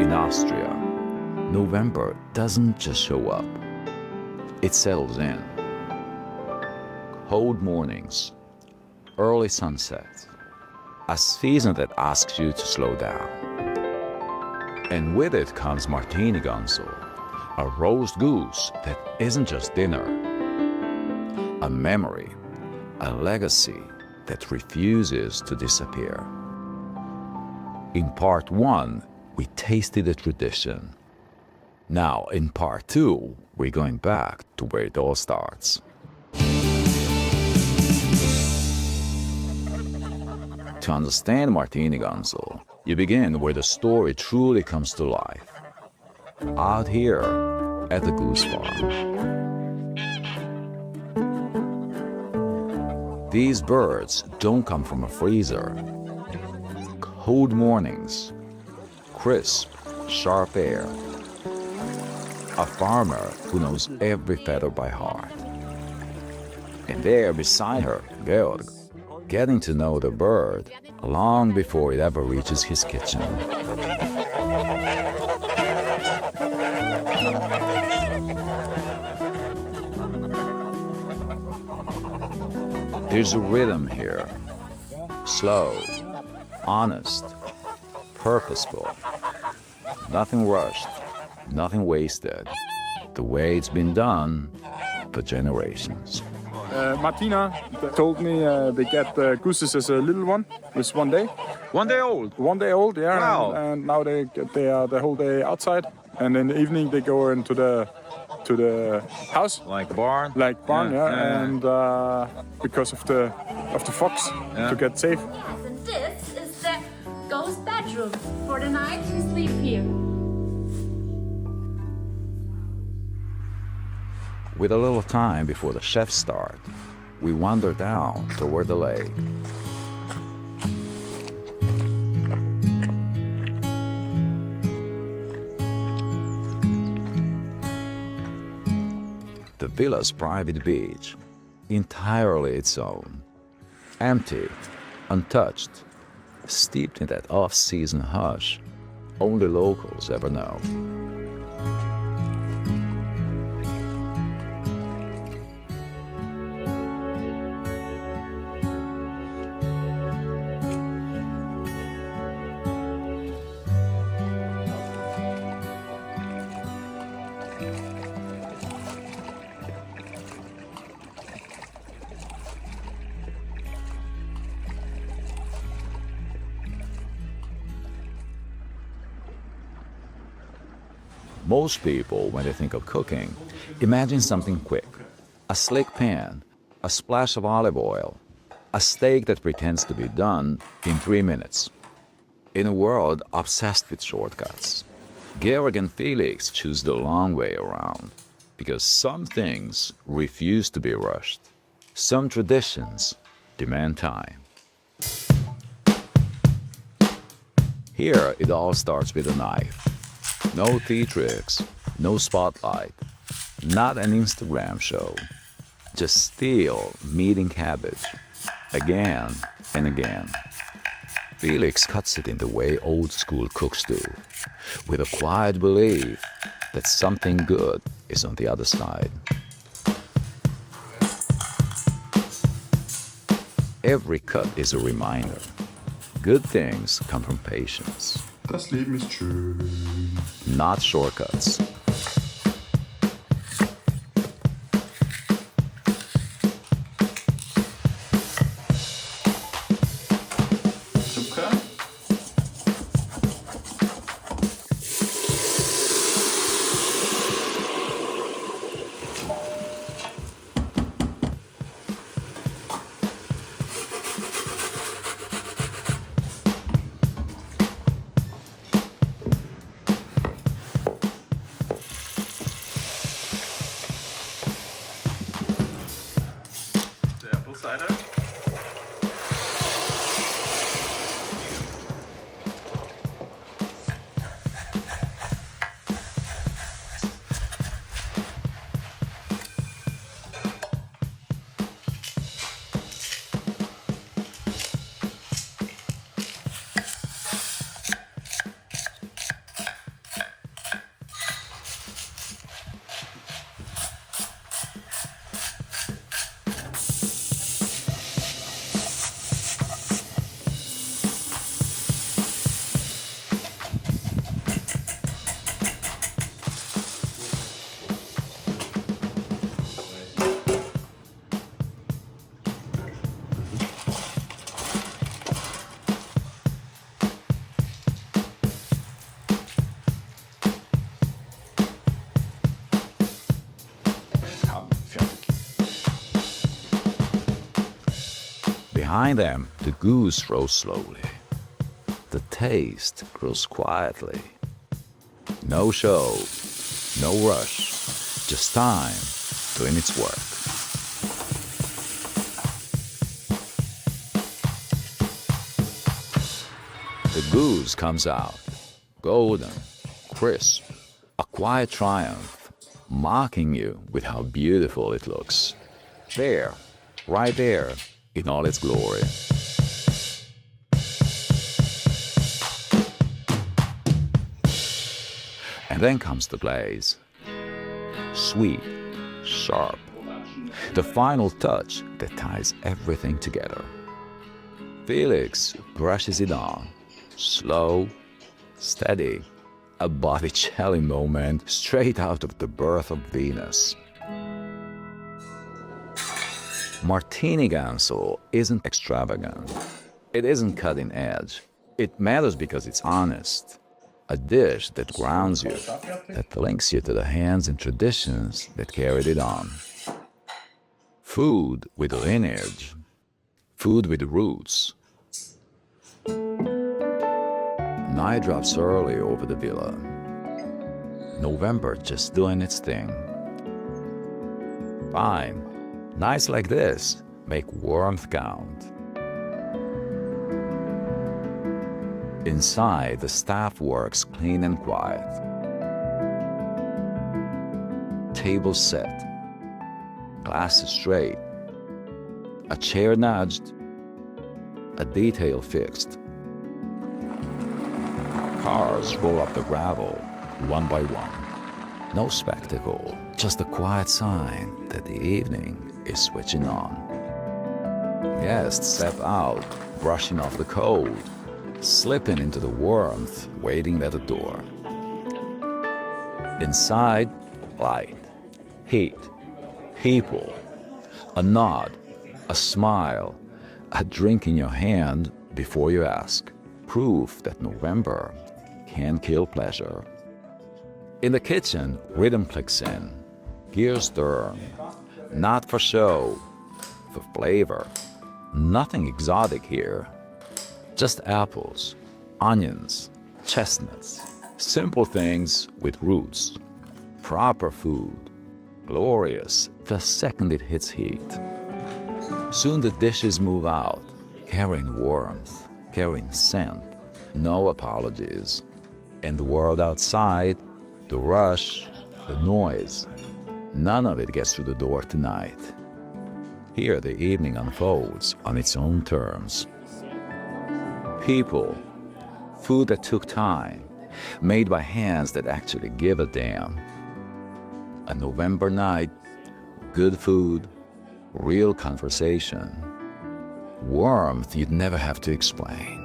In Austria, November doesn't just show up. It settles in. Cold mornings, early sunsets, a season that asks you to slow down. And with it comes Martinigansl, a roast goose that isn't just dinner. A memory, a legacy that refuses to disappear. In part 1, we tasted the tradition. Now, in part 2, we're going back to where it all starts. To understand Martinigansl, you begin where the story truly comes to life. Out here at the Goose farm. These birds don't come from a freezer. Cold mornings, crisp, sharp air. A farmer who knows every feather by heart. And there beside her, Georg, getting to know the bird long before it ever reaches his kitchen. There's a rhythm here. Slow, honest, purposeful. Nothing rushed, nothing wasted. The way it's been done for generations. Martina told me they get gooses as a little one. It's 1 day. 1 day old? 1 day old, yeah. Wow. And now they are the whole day outside. And in the evening they go into the house. Like barn? Like barn, yeah. And because of the fox, to get safe. And this is the ghost bedroom. For the night we sleep here. With a little time before the chefs start, we wander down toward the lake. The villa's private beach, entirely its own. Empty, untouched, steeped in that off-season hush only locals ever know. Most people, when they think of cooking, imagine something quick. A slick pan, a splash of olive oil, a steak that pretends to be done in 3 minutes. In a world obsessed with shortcuts, Georg and Felix choose the long way around because some things refuse to be rushed. Some traditions demand time. Here, it all starts with a knife. No tea tricks, no spotlight, not an Instagram show. Just steel, meat and cabbage, again and again. Felix cuts it in the way old school cooks do, with a quiet belief that something good is on the other side. Every cut is a reminder. Good things come from patience. Das Leben ist schön. Not shortcuts. Zucker. Behind them, the goose roasts slowly. The taste grows quietly. No show, no rush, just time doing its work. The goose comes out, golden, crisp, a quiet triumph, mocking you with how beautiful it looks. There, right there, in all its glory. And then comes the glaze. Sweet, sharp, the final touch that ties everything together. Felix brushes it on, slow, steady, a Botticelli moment straight out of the birth of Venus. Martinigansl isn't extravagant. It isn't cutting edge. It matters because it's honest. A dish that grounds you, that links you to the hands and traditions that carried it on. Food with lineage. Food with roots. Night drops early over the villa. November just doing its thing. Fine. Nights like this make warmth count. Inside, the staff works clean and quiet. Table set. Glasses straight. A chair nudged. A detail fixed. Cars roll up the gravel, one by one. No spectacle, just a quiet sign that the evening is switching on. Guests step out, brushing off the cold, slipping into the warmth, waiting at the door. Inside, light, heat, people, a nod, a smile, a drink in your hand before you ask. Proof that November can kill pleasure. In the kitchen, rhythm clicks in. Gears turn. Not for show, for flavor. Nothing exotic here. Just apples, onions, chestnuts. Simple things with roots. Proper food. Glorious the second it hits heat. Soon the dishes move out, carrying warmth, carrying scent. No apologies. And the world outside, the rush, the noise, none of it gets through the door tonight. Here the evening unfolds on its own terms. People, food that took time, made by hands that actually give a damn. A November night, good food, real conversation, warmth you'd never have to explain.